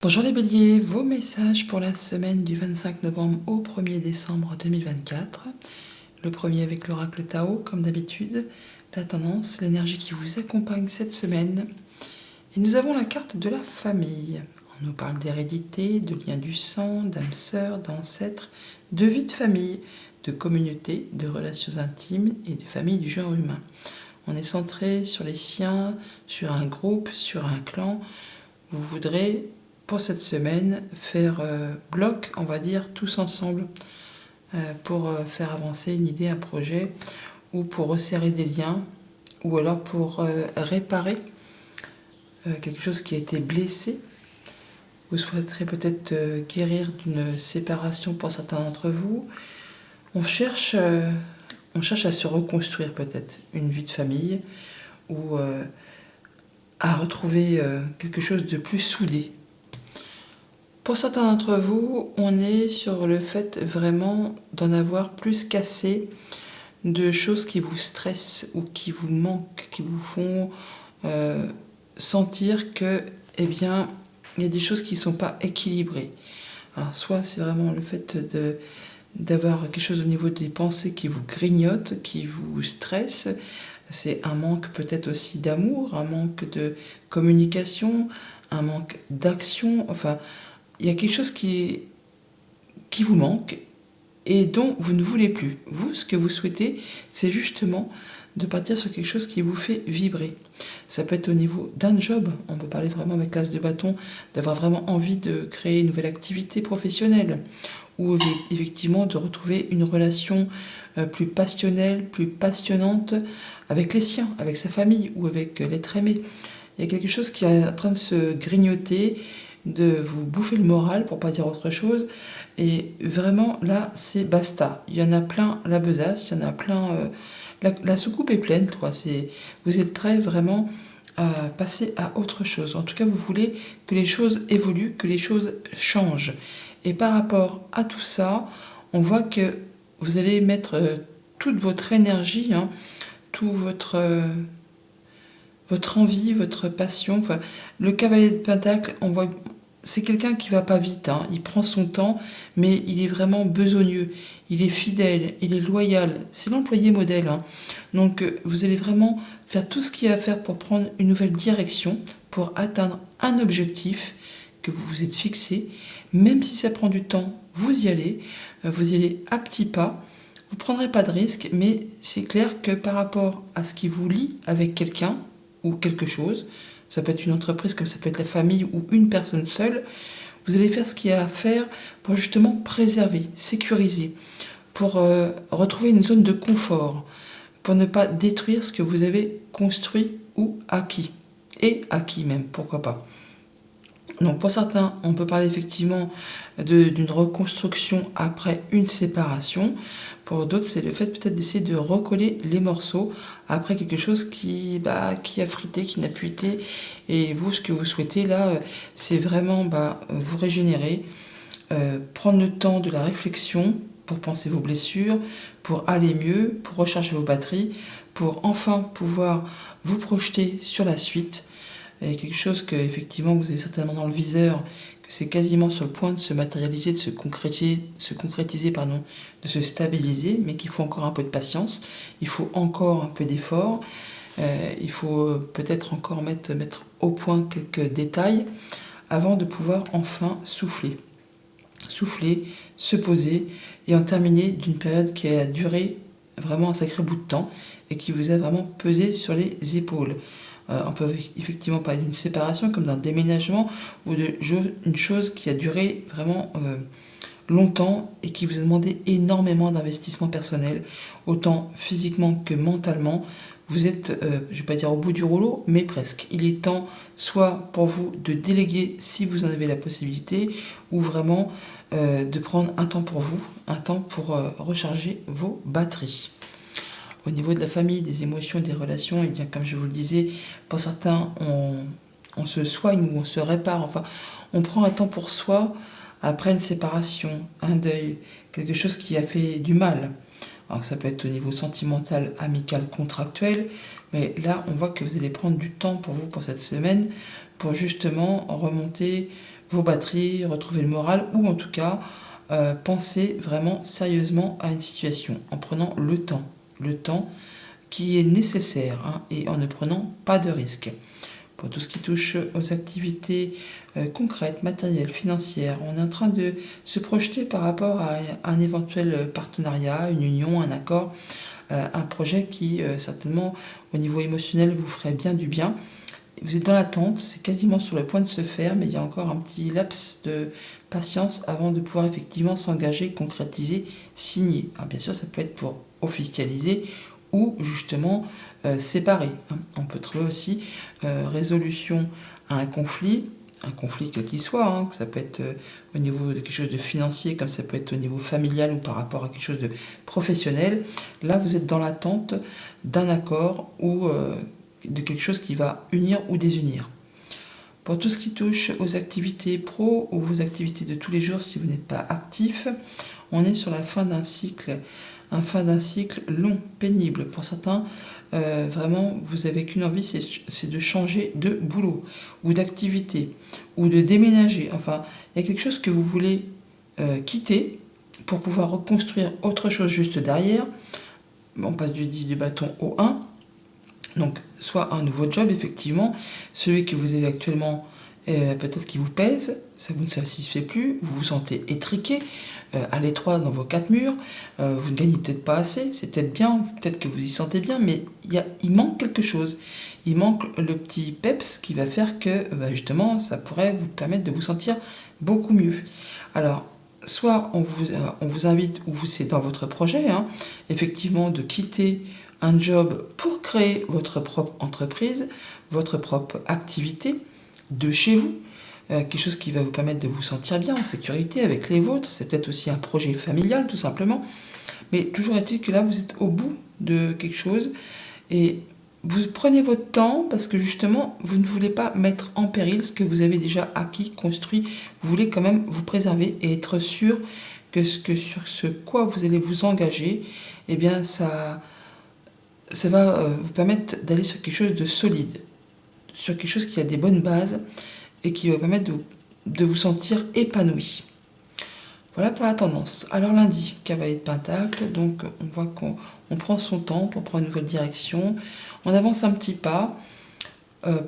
Bonjour les béliers, vos messages pour la semaine du 25 novembre au 1er décembre 2024. Le premier avec l'oracle Tao, comme d'habitude, la tendance, l'énergie qui vous accompagne cette semaine. Et nous avons la carte de la famille. On nous parle d'hérédité, de liens du sang, d'âme sœur, d'ancêtres, de vie de famille, de communauté, de relations intimes et de famille du genre humain. On est centré sur les siens, sur un groupe, sur un clan. Vous voudrez pour cette semaine faire bloc, on va dire, tous ensemble pour faire avancer une idée, un projet, ou pour resserrer des liens, ou alors pour réparer quelque chose qui a été blessé. Vous souhaiterez peut-être guérir d'une séparation pour certains d'entre vous. On cherche à se reconstruire peut-être une vie de famille, ou à retrouver quelque chose de plus soudé. Pour certains d'entre vous, on est sur le fait vraiment d'en avoir plus qu'assez de choses qui vous stressent ou qui vous manquent, qui vous font sentir que, eh bien, il y a des choses qui ne sont pas équilibrées. Alors, soit c'est vraiment le fait d'avoir quelque chose au niveau des pensées qui vous grignote, qui vous stresse. C'est un manque peut-être aussi d'amour, un manque de communication, un manque d'action, enfin... Il y a quelque chose qui vous manque et dont vous ne voulez plus. Vous, ce que vous souhaitez, c'est justement de partir sur quelque chose qui vous fait vibrer. Ça peut être au niveau d'un job, on peut parler vraiment avec l'as de bâton, d'avoir vraiment envie de créer une nouvelle activité professionnelle, ou effectivement de retrouver une relation plus passionnelle, plus passionnante avec les siens, avec sa famille ou avec l'être aimé. Il y a quelque chose qui est en train de se grignoter, de vous bouffer le moral, pour pas dire autre chose. Et vraiment, là, c'est basta. Il y en a plein la besace, il y en a plein... la soucoupe est pleine, quoi. Vous êtes prêts vraiment à passer à autre chose. En tout cas, vous voulez que les choses évoluent, que les choses changent. Et par rapport à tout ça, on voit que vous allez mettre toute votre énergie, tout votre envie, votre passion. Enfin, le cavalier de Pentacle, on voit, c'est quelqu'un qui va pas vite, il prend son temps, mais il est vraiment besogneux, il est fidèle, il est loyal, c'est l'employé modèle. Donc vous allez vraiment faire tout ce qu'il y a à faire pour prendre une nouvelle direction, pour atteindre un objectif que vous vous êtes fixé, même si ça prend du temps, vous y allez à petits pas. Vous ne prendrez pas de risque, mais c'est clair que par rapport à ce qui vous lie avec quelqu'un ou quelque chose, ça peut être une entreprise comme ça peut être la famille ou une personne seule, vous allez faire ce qu'il y a à faire pour justement préserver, sécuriser, pour retrouver une zone de confort, pour ne pas détruire ce que vous avez construit ou acquis. Et acquis même, pourquoi pas. Donc pour certains, on peut parler effectivement d'une reconstruction après une séparation. Pour d'autres, c'est le fait peut-être d'essayer de recoller les morceaux après quelque chose qui a frité, qui n'a plus été. Et vous, ce que vous souhaitez là, c'est vraiment vous régénérer, prendre le temps de la réflexion pour penser vos blessures, pour aller mieux, pour recharger vos batteries, pour enfin pouvoir vous projeter sur la suite. Et quelque chose que effectivement vous avez certainement dans le viseur, que c'est quasiment sur le point de se matérialiser, de se concrétiser, de se stabiliser, mais qu'il faut encore un peu de patience, il faut encore un peu d'effort, il faut peut-être encore mettre au point quelques détails avant de pouvoir enfin souffler, se poser et en terminer d'une période qui a duré vraiment un sacré bout de temps et qui vous a vraiment pesé sur les épaules. On peut effectivement parler d'une séparation comme d'un déménagement ou d'une chose qui a duré vraiment longtemps et qui vous a demandé énormément d'investissement personnel, autant physiquement que mentalement. Vous êtes, je ne vais pas dire au bout du rouleau, mais presque. Il est temps soit pour vous de déléguer si vous en avez la possibilité, ou vraiment de prendre un temps pour vous, un temps pour recharger vos batteries. Au niveau de la famille, des émotions, des relations, et bien comme je vous le disais, pour certains, on se soigne ou on se répare. Enfin, on prend un temps pour soi après une séparation, un deuil, quelque chose qui a fait du mal. Alors ça peut être au niveau sentimental, amical, contractuel, mais là, on voit que vous allez prendre du temps pour vous pour cette semaine, pour justement remonter vos batteries, retrouver le moral, ou en tout cas penser vraiment sérieusement à une situation en prenant le temps qui est nécessaire, hein, et en ne prenant pas de risques. Pour tout ce qui touche aux activités concrètes, matérielles, financières, on est en train de se projeter par rapport à un éventuel partenariat, une union, un accord, un projet qui certainement au niveau émotionnel vous ferait bien du bien. Vous êtes dans l'attente, c'est quasiment sur le point de se faire, mais il y a encore un petit laps de patience avant de pouvoir effectivement s'engager, concrétiser, signer. Alors bien sûr, ça peut être pour officialiser ou justement séparer, hein. On peut trouver aussi résolution à un conflit quel qu'il soit, hein, que ça peut être au niveau de quelque chose de financier, comme ça peut être au niveau familial ou par rapport à quelque chose de professionnel. Là, vous êtes dans l'attente d'un accord ou de quelque chose qui va unir ou désunir. Pour tout ce qui touche aux activités pro ou vos activités de tous les jours, si vous n'êtes pas actif, on est sur la fin d'un cycle, long, pénible. Pour certains, vraiment, vous n'avez qu'une envie, c'est de changer de boulot ou d'activité ou de déménager. Enfin, il y a quelque chose que vous voulez quitter pour pouvoir reconstruire autre chose juste derrière. On passe du 10 du bâton au 1. Donc, soit un nouveau job, effectivement, celui que vous avez actuellement, peut-être qui vous pèse, ça vous ne satisfait plus, vous vous sentez étriqué, à l'étroit dans vos quatre murs, vous ne gagnez peut-être pas assez, c'est peut-être bien, peut-être que vous y sentez bien, mais il manque quelque chose. Il manque le petit peps qui va faire que, justement, ça pourrait vous permettre de vous sentir beaucoup mieux. Alors, soit on vous invite, ou c'est dans votre projet, hein, effectivement, de quitter un job pour créer votre propre entreprise, votre propre activité de chez vous, quelque chose qui va vous permettre de vous sentir bien, en sécurité avec les vôtres. C'est peut-être aussi un projet familial, tout simplement. Mais toujours est-il que là, vous êtes au bout de quelque chose et vous prenez votre temps parce que justement, vous ne voulez pas mettre en péril ce que vous avez déjà acquis, construit. Vous voulez quand même vous préserver et être sûr que sur ce quoi vous allez vous engager, eh bien, ça va vous permettre d'aller sur quelque chose de solide, sur quelque chose qui a des bonnes bases et qui va permettre de vous sentir épanoui. Voilà pour la tendance. Alors lundi, cavalier de pentacle, donc on voit qu'on prend son temps pour prendre une nouvelle direction, on avance un petit pas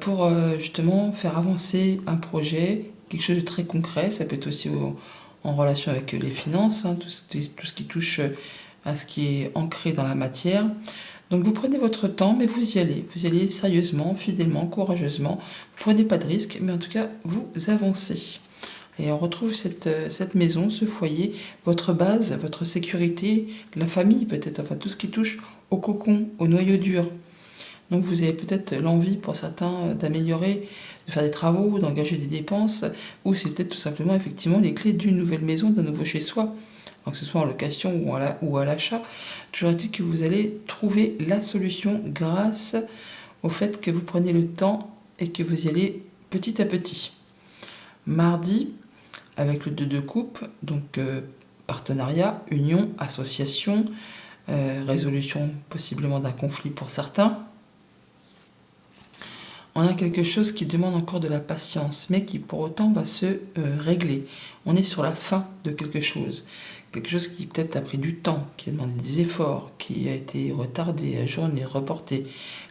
pour justement faire avancer un projet, quelque chose de très concret. Ça peut être aussi en relation avec les finances, hein, tout ce qui touche à ce qui est ancré dans la matière. Donc vous prenez votre temps, mais vous y allez sérieusement, fidèlement, courageusement. Vous prenez pas de risques, mais en tout cas, vous avancez. Et on retrouve cette maison, ce foyer, votre base, votre sécurité, la famille peut-être, enfin tout ce qui touche au cocon, au noyau dur. Donc vous avez peut-être l'envie pour certains d'améliorer, de faire des travaux, d'engager des dépenses, ou c'est peut-être tout simplement effectivement les clés d'une nouvelle maison, d'un nouveau chez-soi. Donc, que ce soit en location ou à l'achat, toujours est-il que vous allez trouver la solution grâce au fait que vous prenez le temps et que vous y allez petit à petit. Mardi, avec le 2 de coupe, donc partenariat, union, association, résolution possiblement d'un conflit pour certains. On a quelque chose qui demande encore de la patience, mais qui pour autant va se régler. On est sur la fin de quelque chose qui peut-être a pris du temps, qui a demandé des efforts, qui a été retardé, ajourné, reporté.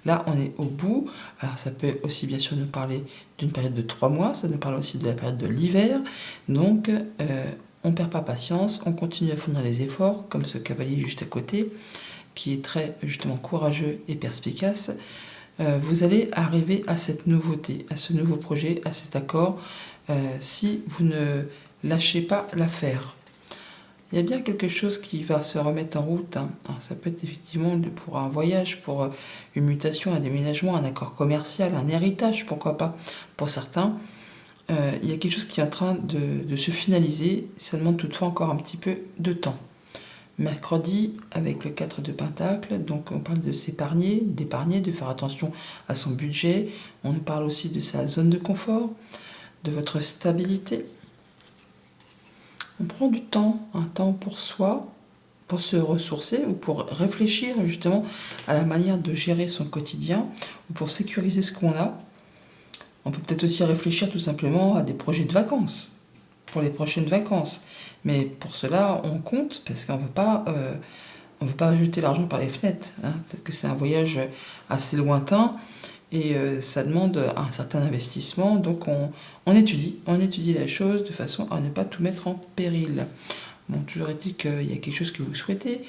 Là, on est au bout. Alors ça peut aussi bien sûr nous parler d'une période de 3 mois, ça nous parle aussi de la période de l'hiver. Donc on ne perd pas patience, on continue à fournir les efforts, comme ce cavalier juste à côté, qui est très justement courageux et perspicace. Vous allez arriver à cette nouveauté, à ce nouveau projet, à cet accord, si vous ne lâchez pas l'affaire. Il y a bien quelque chose qui va se remettre en route, hein. Alors, ça peut être effectivement pour un voyage, pour une mutation, un déménagement, un accord commercial, un héritage, pourquoi pas. Pour certains, il y a quelque chose qui est en train de se finaliser. Ça demande toutefois encore un petit peu de temps. Mercredi, avec le 4 de Pentacle, donc on parle de s'épargner, d'épargner, de faire attention à son budget. On nous parle aussi de sa zone de confort, de votre stabilité. On prend du temps, un temps pour soi, pour se ressourcer ou pour réfléchir justement à la manière de gérer son quotidien ou pour sécuriser ce qu'on a. On peut peut-être aussi réfléchir tout simplement à des projets de vacances, pour les prochaines vacances. Mais pour cela, on compte, parce qu'on ne veut pas jeter l'argent par les fenêtres, hein. Peut-être que c'est un voyage assez lointain, et ça demande un certain investissement. Donc on étudie la chose de façon à ne pas tout mettre en péril. Bon, toujours est-il qu'il y a quelque chose que vous souhaitez,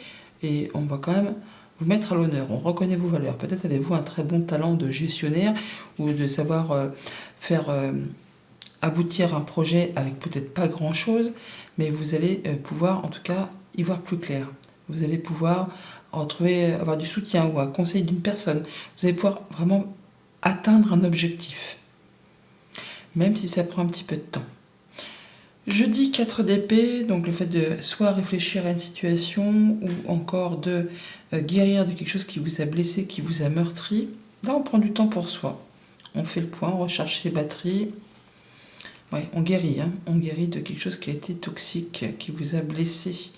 et on va quand même vous mettre à l'honneur. On reconnaît vos valeurs. Peut-être avez-vous un très bon talent de gestionnaire, ou de savoir faire aboutir un projet avec peut-être pas grand-chose, mais vous allez pouvoir en tout cas y voir plus clair. Vous allez pouvoir avoir du soutien ou un conseil d'une personne. Vous allez pouvoir vraiment atteindre un objectif, même si ça prend un petit peu de temps. Jeudi 4 d'épée, donc le fait de soit réfléchir à une situation, ou encore de guérir de quelque chose qui vous a blessé, qui vous a meurtri. Là, on prend du temps pour soi. On fait le point, on recharge ses batteries. Ouais, on guérit, hein. On guérit de quelque chose qui a été toxique, qui vous a blessé.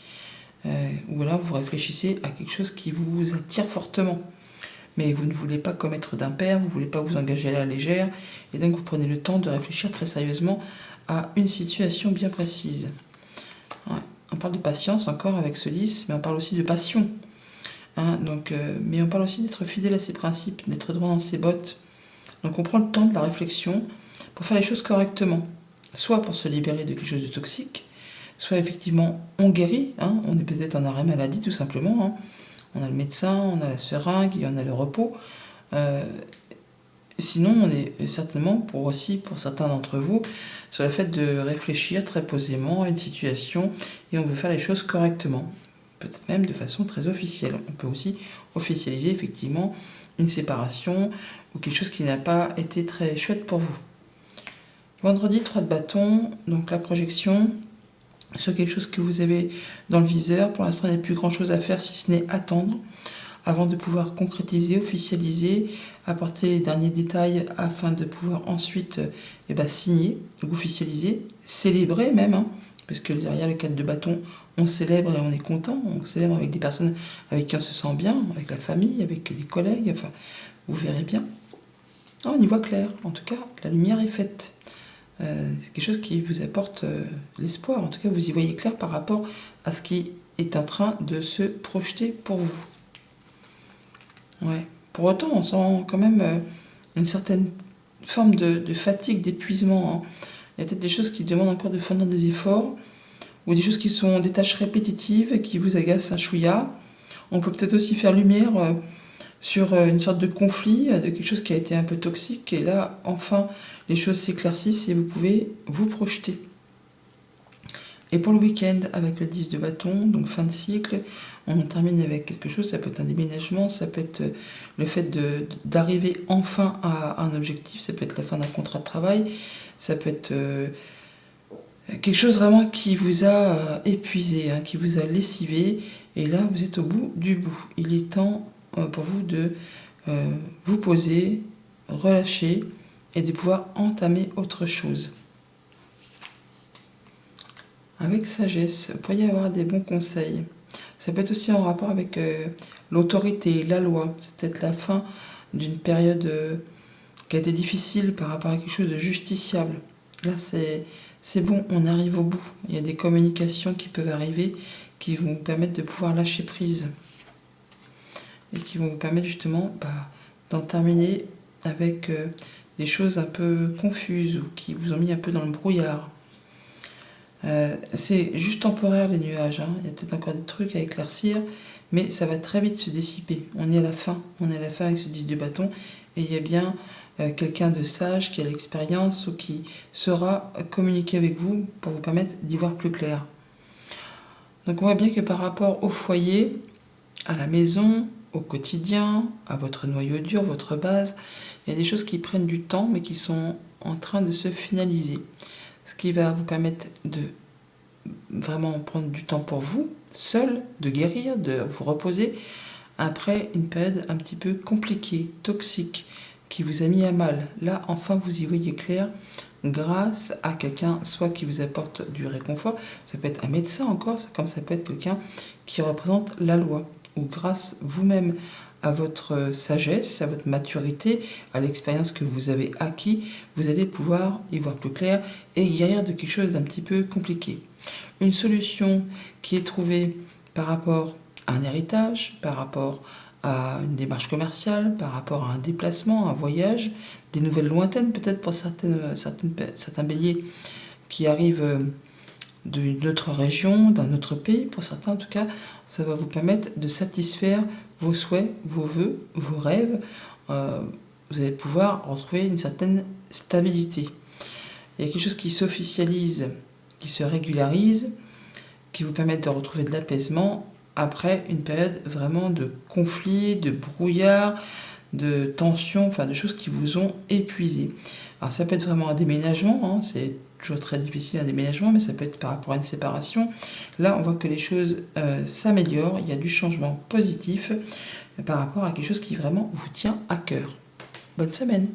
Ou là, vous réfléchissez à quelque chose qui vous attire fortement. Mais vous ne voulez pas commettre d'impair, vous ne voulez pas vous engager à la légère, et donc vous prenez le temps de réfléchir très sérieusement à une situation bien précise. Ouais. On parle de patience encore avec ce lys, mais on parle aussi de passion. Hein, mais on parle aussi d'être fidèle à ses principes, d'être droit dans ses bottes. Donc on prend le temps de la réflexion pour faire les choses correctement. Soit pour se libérer de quelque chose de toxique, soit effectivement on guérit, hein, on est peut-être en arrêt maladie tout simplement. Hein. On a le médecin, on a la seringue, et on a le repos. Sinon, on est certainement, pour certains d'entre vous, sur le fait de réfléchir très posément à une situation, et on veut faire les choses correctement, peut-être même de façon très officielle. On peut aussi officialiser effectivement une séparation ou quelque chose qui n'a pas été très chouette pour vous. Vendredi, 3 de bâton, donc la projection sur quelque chose que vous avez dans le viseur. Pour l'instant, il n'y a plus grand-chose à faire si ce n'est attendre avant de pouvoir concrétiser, officialiser, apporter les derniers détails afin de pouvoir ensuite signer, officialiser, célébrer même, hein, parce que derrière le 4 de bâton, on célèbre et on est content, on célèbre avec des personnes avec qui on se sent bien, avec la famille, avec des collègues, enfin, vous verrez bien. Ah, on y voit clair, en tout cas, la lumière est faite. C'est quelque chose qui vous apporte l'espoir, en tout cas vous y voyez clair par rapport à ce qui est en train de se projeter pour vous. Ouais. Pour autant, on sent quand même une certaine forme de fatigue, d'épuisement. Hein. Il y a peut-être des choses qui demandent encore de fournir des efforts, ou des choses qui sont des tâches répétitives et qui vous agacent un chouïa. On peut peut-être aussi faire lumière sur une sorte de conflit, de quelque chose qui a été un peu toxique, et là, enfin, les choses s'éclaircissent et vous pouvez vous projeter. Et pour le week-end, avec le 10 de bâton, donc fin de cycle, on termine avec quelque chose, ça peut être un déménagement, ça peut être le fait d'arriver enfin à un objectif, ça peut être la fin d'un contrat de travail, ça peut être quelque chose vraiment qui vous a épuisé, hein, qui vous a lessivé, et là, vous êtes au bout du bout. Il est temps pour vous de vous poser, relâcher, et de pouvoir entamer autre chose. Avec sagesse, vous pourriez avoir des bons conseils. Ça peut être aussi en rapport avec l'autorité, la loi. C'est peut-être la fin d'une période qui a été difficile par rapport à quelque chose de justiciable. Là, c'est bon, on arrive au bout. Il y a des communications qui peuvent arriver qui vont vous permettre de pouvoir lâcher prise. Et qui vont vous permettre justement d'en terminer avec des choses un peu confuses ou qui vous ont mis un peu dans le brouillard. C'est juste temporaire les nuages, hein. Il y a peut-être encore des trucs à éclaircir, mais ça va très vite se dissiper. On est à la fin avec ce 10 de bâton, et il y a bien quelqu'un de sage qui a l'expérience ou qui saura communiquer avec vous pour vous permettre d'y voir plus clair. Donc on voit bien que par rapport au foyer, à la maison, au quotidien, à votre noyau dur, votre base, il y a des choses qui prennent du temps mais qui sont en train de se finaliser. Ce qui va vous permettre de vraiment prendre du temps pour vous, seul, de guérir, de vous reposer, après une période un petit peu compliquée, toxique, qui vous a mis à mal. Là, enfin, vous y voyez clair grâce à quelqu'un, soit qui vous apporte du réconfort, ça peut être un médecin encore, comme ça peut être quelqu'un qui représente la loi, ou grâce vous-même à votre sagesse, à votre maturité, à l'expérience que vous avez acquis, vous allez pouvoir y voir plus clair et guérir de quelque chose d'un petit peu compliqué. Une solution qui est trouvée par rapport à un héritage, par rapport à une démarche commerciale, par rapport à un déplacement, un voyage, des nouvelles lointaines peut-être pour certains béliers qui arrivent d'une autre région, d'un autre pays. Pour certains, en tout cas, ça va vous permettre de satisfaire vos souhaits, vos vœux, vos rêves. Vous allez pouvoir retrouver une certaine stabilité. Il y a quelque chose qui s'officialise, qui se régularise, qui vous permet de retrouver de l'apaisement après une période vraiment de conflit, de brouillard, de tension, enfin de choses qui vous ont épuisé. Alors ça peut être vraiment un déménagement, hein, c'est toujours très difficile un déménagement, mais ça peut être par rapport à une séparation. Là, on voit que les choses s'améliorent, il y a du changement positif par rapport à quelque chose qui vraiment vous tient à cœur. Bonne semaine!